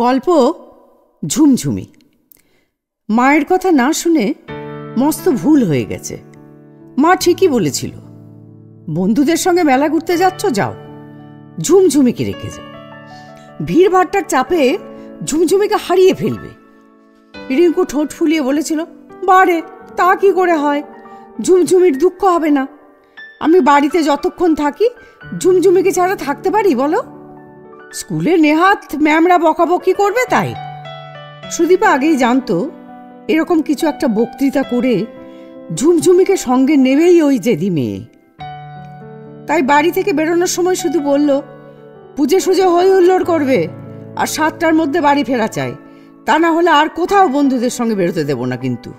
গল্প ঝুমঝুমি। মায়ের কথা না শুনে মস্ত ভুল হয়ে গেছে। মা ঠিকই বলেছিল, বন্ধুদের সঙ্গে মেলা ঘুরতে যাচ্ছ, যাও, ঝুমঝুমিকে রেখে যাও। ভিড়ভাট্টার চাপে ঝুমঝুমিকে হারিয়ে ফেলবে। রিঙ্কু ঠোঁট ফুলিয়ে বলেছিল, বারে তা কি করে হয়, ঝুমঝুমির দুঃখ হবে না। আমি বাড়িতে যতক্ষণ থাকি ঝুমঝুমিকে ছাড়া থাকতে পারি বলো? স্কুলে নেহাত ম্যামরা বকাবকি করবে তাই। সুদীপা আগেই জানতো এরকম কিছু একটা বক্তৃতা করে ঝুমঝুমিকে সঙ্গে নেবেই ওই জেদি মেয়ে। তাই বাড়ি থেকে বেরোনোর সময় শুধু বলল, পুজো সুজো হই হুল্লোড় করবে আর 7টার মধ্যে বাড়ি ফেরা চাই, তা না হলে আর কোথাও বন্ধুদের সঙ্গে বেরোতে দেব না। কিন্তু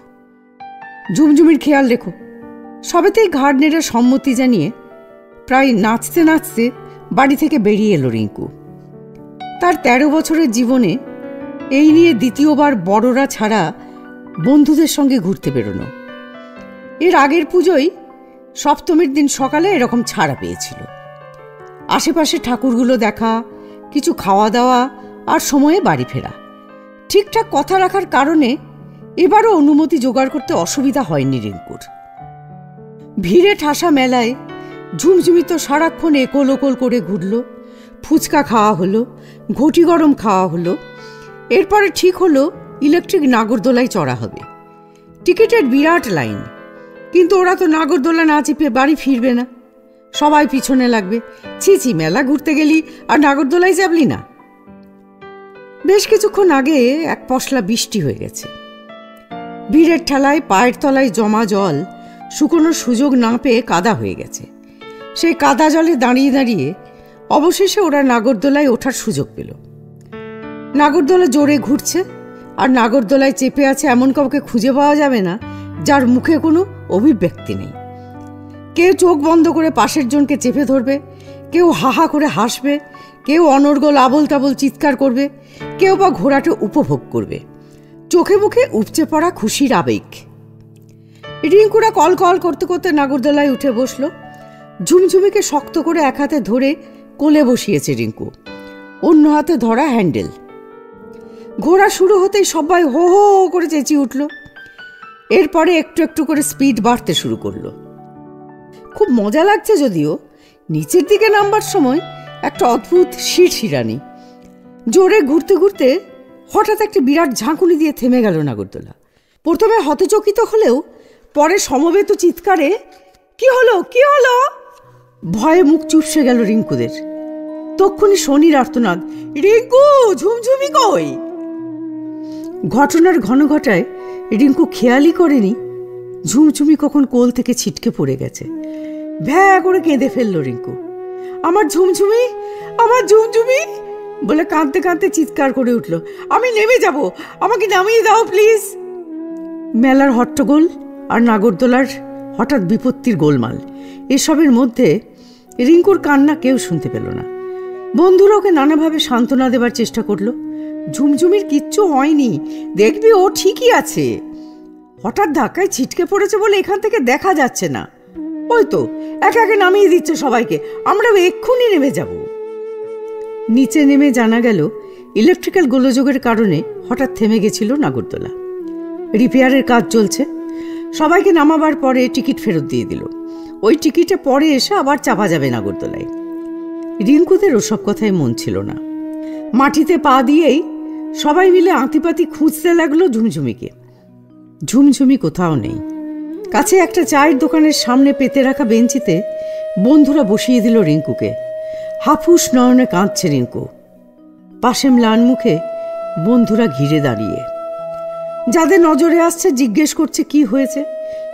ঝুমঝুমির খেয়াল রেখো। সবেতেই ঘাড় নেড়ে সম্মতি জানিয়ে প্রায় নাচতে নাচতে বাড়ি থেকে বেরিয়ে এলো রিঙ্কু। তার 13 বছরের জীবনে এই নিয়ে দ্বিতীয়বার বড়রা ছাড়া বন্ধুদের সঙ্গে ঘুরতে বেরোনো। এর আগের পুজোয় সপ্তমীর দিন সকালে এরকম ছাড়া পেয়েছিল। আশেপাশে ঠাকুরগুলো দেখা, কিছু খাওয়া দাওয়া আর সময়ে বাড়ি ফেরা। ঠিকঠাক কথা রাখার কারণে এবারও অনুমতি জোগাড় করতে অসুবিধা হয়নি রিঙ্কুর। ভিড়ে ঠাসা মেলায় ঝুমঝুমি তো সারাক্ষণ একল ওকল করে ঘুরল। ফুচকা খাওয়া হলো, ঘটি গরম খাওয়া হলো। এরপরে ঠিক হলো ইলেকট্রিক নাগরদোলায় চড়া হবে। টিকিটের বিরাট লাইন, কিন্তু ওরা তো নাগরদোলা না চেপে বাড়ি ফিরবে না, সবাই পিছনে লাগবে। ছি, মেলা ঘুরতে গেলি আর নাগরদোলায় যাবলি না। বেশ কিছুক্ষণ আগে এক পশলা বৃষ্টি হয়ে গেছে। ভিড়ের ঠেলায় পায়ের তলায় জমা জল শুকোনোর সুযোগ না পেয়ে কাদা হয়ে গেছে। সেই কাদা জলে দাঁড়িয়ে দাঁড়িয়ে অবশেষে ওরা নাগরদোলায় ওঠার সুযোগ পেল। নাগরদোলা জোরে ঘুরছে, আর নাগরদোলায় চেপে আছে এমন কাউকে খুঁজে পাওয়া যাবে না যার মুখে কোনো অভিব্যক্তি নেই। কেউ চোখ বন্ধ করে পাশের জনকে চেপে ধরবে, কেউ হাহা করে হাসবে, কেউ অনর্গল আবল তাবল চিৎকার করবে, কেউ বা ঘোড়াটা উপভোগ করবে। চোখে মুখে উপচে পড়া খুশির আবেগ। রিঙ্কুরা কল কল করতে করতে নাগরদোলায় উঠে বসলো। ঝুমঝুমিকে শক্ত করে এক হাতে ধরে কোলে বসিয়েছে রিঙ্কু, অন্য হাতে ধরা হ্যান্ডেল। ঘোড়া শুরু হতেই সবাই হো হো করে চেঁচিয়ে উঠল। এরপরে একটু একটু করে স্পিড বাড়তে শুরু করলো। খুব মজা লাগছে, যদিও নিচের দিকে নামবার সময় একটা অদ্ভুত শিরশিরানি। জোরে ঘুরতে ঘুরতে হঠাৎ একটা বিরাট ঝাঁকুনি দিয়ে থেমে গেল নাগরদোলা। প্রথমে হতচকিত হলেও পরে সমবেত চিৎকারে, কি হলো কি হলো, ভয়ে মুখ চুপসে গেল রিঙ্কুদের। তক্ষুনি শনির আর্তনাদ, রিঙ্কু, ঝুমঝুমি কই? ঘটনার ঘন ঘটায় রিঙ্কু খেয়ালই করেনি ঝুমঝুমি কখন কোল থেকে ছিটকে পড়ে গেছে। ভ্যা করে কেঁদে ফেলল রিঙ্কু। আমার ঝুমঝুমি, আমার ঝুমঝুমি বলে কাঁদতে কাঁদতে চিৎকার করে উঠল, আমি নেমে যাব, আমাকে নামিয়ে দাও প্লিজ। মেলার হট্টগোল আর নাগরদোলার হঠাৎ বিপত্তির গোলমাল, এসবের মধ্যে রিঙ্কুর কান্না কেউ শুনতে পেল না। বন্ধুরা ওকে নানাভাবে সান্ত্বনা দেবার চেষ্টা করলো। ঝুমঝুমির কিচ্ছু হয়নি, দেখবি ও ঠিকই আছে, হঠাৎ ধাক্কায় ছিটকে পড়েছে বলে এখান থেকে দেখা যাচ্ছে না, ওই তো একে একে নামিয়ে দিচ্ছে সবাইকে, আমরাও এক্ষুনি নেমে যাব। নিচে নেমে জানা গেল ইলেকট্রিক্যাল গোলযোগের কারণে হঠাৎ থেমে গেছিল নাগরদোলা। রিপেয়ারের কাজ চলছে। সবাইকে নামাবার পরে টিকিট ফেরত দিয়ে দিল। ওই টিকিটে পরে এসে আবার চাপা যাবে নাগরদোলায়। রিঙ্কুদের ওসব কথায় মন ছিল না। মাটিতে পা দিয়েই সবাই মিলে আঁতিপাতি খুঁজতে লাগলো ঝুমঝুমিকে। ঝুমঝুমি কোথাও নেই। কাছে একটা চায়ের দোকানের সামনে পেতে রাখা বেঞ্চিতে বন্ধুরা বসিয়ে দিল রিঙ্কুকে। হাফুস নয়নে কাঁদছে রিঙ্কু। পাশে ম্লান মুখে বন্ধুরা ঘিরে দাঁড়িয়ে। যাদের নজরে আসছে জিজ্ঞেস করছে কি হয়েছে,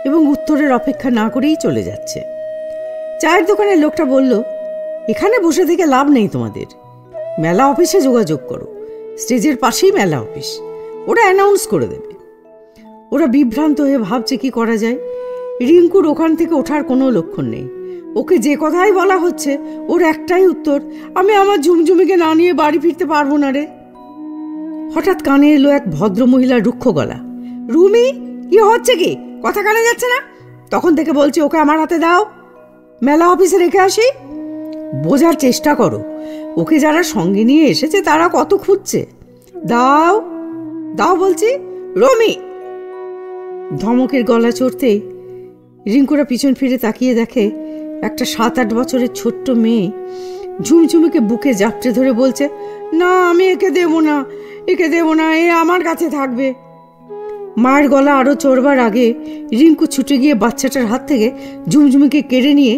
এবং উত্তরের অপেক্ষা না করেই চলে যাচ্ছে। চায়ের দোকানের লোকটা বলল, এখানে বসে থেকে লাভ নেই তোমাদের, মেলা অফিসে যোগাযোগ করো, স্টেজের পাশেই মেলা অফিস, ওরা অ্যানাউন্স করে দেবে। ওরা বিভ্রান্ত হয়ে ভাবছে কি করা যায়। রিঙ্কুর ওখান থেকে ওঠার কোনো লক্ষণ নেই। ওকে যে কথাই বলা হচ্ছে ওর একটাই উত্তর, আমি আমার ঝুমঝুমিকে না নিয়ে বাড়ি ফিরতে পারবো না রে। হঠাৎ কানে এলো এক ভদ্র মহিলার রুক্ষ গলা, রুমি, কি হচ্ছে কি, কথা কানে যাচ্ছে না? তখন থেকে বলছি ওকে আমার হাতে দাও, মেলা অফিসে রেখে আসি। বোঝার চেষ্টা করো, ওকে যারা সঙ্গে নিয়ে এসেছে তারা কত খুঁজছে। দাও দাও বলছি, রমি। ধমকের গলা চড়তেই রিঙ্কুরা পিছন ফিরে তাকিয়ে দেখে একটা 7-8 বছরের ছোট্ট মেয়ে ঝুমঝুমিকে বুকে জাপটে ধরে বলছে, না আমি একে দেবো না, একে দেবো না, এ আমার কাছে থাকবে। মায়ের গলা আরও চড়বার আগে রিঙ্কু ছুটে গিয়ে বাচ্চাটার হাত থেকে ঝুমঝুমিকে কেড়ে নিয়ে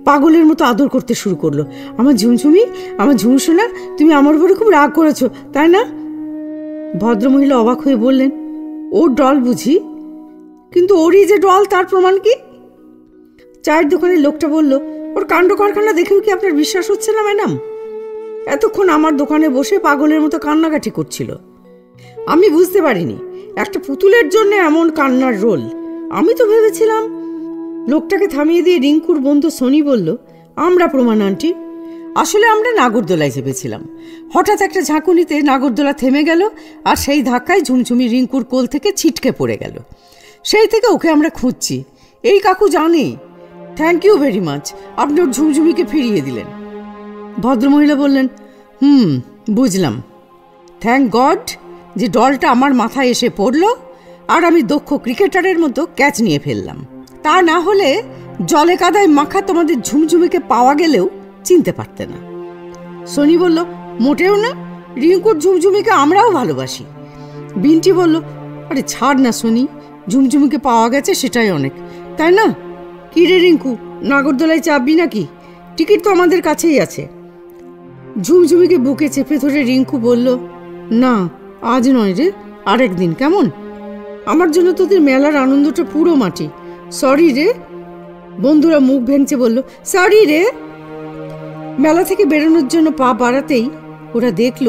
পাগলের মতো আদর করতে শুরু করলো। আমার ঝুমঝুমি, আমার ঝুমসোনা, তুমি আমার উপরে খুব রাগ করেছো তাই না? ভদ্রমহিলা অবাক হয়ে বললেন, ওর ডল বুঝি? কিন্তু ওরই যে ডল তার প্রমাণ কি? চায়ের দোকানের লোকটা বলল, ওর কাণ্ড কারখানা দেখেও কি আপনার বিশ্বাস হচ্ছে না ম্যাডাম? এতক্ষণ আমার দোকানে বসে পাগলের মতো কান্নাকাটি করছিল। আমি বুঝতে পারিনি একটা পুতুলের জন্য এমন কান্নার রোল। আমি তো ভেবেছিলাম। লোকটাকে থামিয়ে দিয়ে রিঙ্কুর বন্ধু সোনি বলল, আমরা প্রমাণ আন্টি। আসলে আমরা নাগরদোলায় চেপেছিলাম। হঠাৎ একটা ঝাঁকুনিতে নাগরদোলা থেমে গেল, আর সেই ধাক্কায় ঝুমঝুমি রিঙ্কুর কোল থেকে ছিটকে পড়ে গেল। সেই থেকে ওকে আমরা খুঁজছি। এই কাকু জানে। থ্যাংক ইউ ভেরি মাচ, আপনি ওর ঝুমঝুমিকে ফিরিয়ে দিলেন। ভদ্রমহিলা বললেন, বুঝলাম। থ্যাংক গড যে ডলটা আমার মাথায় এসে পড়ল আর আমি দক্ষ ক্রিকেটারের মতো ক্যাচ নিয়ে ফেললাম। তা না হলে জলে কাদায় মাখা তোমাদের ঝুমঝুমিকে পাওয়া গেলেও চিনতে পারতে না। সোনি বলল, মোটেও না, রিঙ্কুর ঝুমঝুমিকে আমরাও ভালোবাসি। বিন্টি বলল, আরে ছাড় না সোনি, ঝুমঝুমিকে পাওয়া গেছে সেটাই অনেক, তাই না? কি রে রিঙ্কু, নাগরদোলায় চাপবি নাকি? টিকিট তো আমাদের কাছেই আছে। ঝুমঝুমিকে বুকে চেপে ধরে রিঙ্কু বলল, না আজ নয় রে, আরেক দিন কেমন? আমার জন্য তোদের মেলার আনন্দটা পুরো মাটি। সরি রে। বন্ধুরা মুখ ভেঙচে বলল, সরি রে। মেলা থেকে বেরোনোর জন্য পা বাড়াতেই ওরা দেখল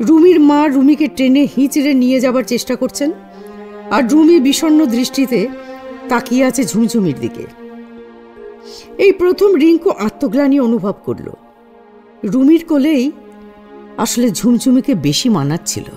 রুমির মা রুমিকে টেনে হিঁচড়ে নিয়ে যাবার চেষ্টা করছেন, আর রুমি বিষণ্ণ দৃষ্টিতে তাকিয়ে আছে ঝুমঝুমির দিকে। এই প্রথম রিঙ্কু আত্মগ্লানি অনুভব করল। রুমির কোলেই আসলে ঝুমঝুমিকে বেশি মানাচ্ছিল।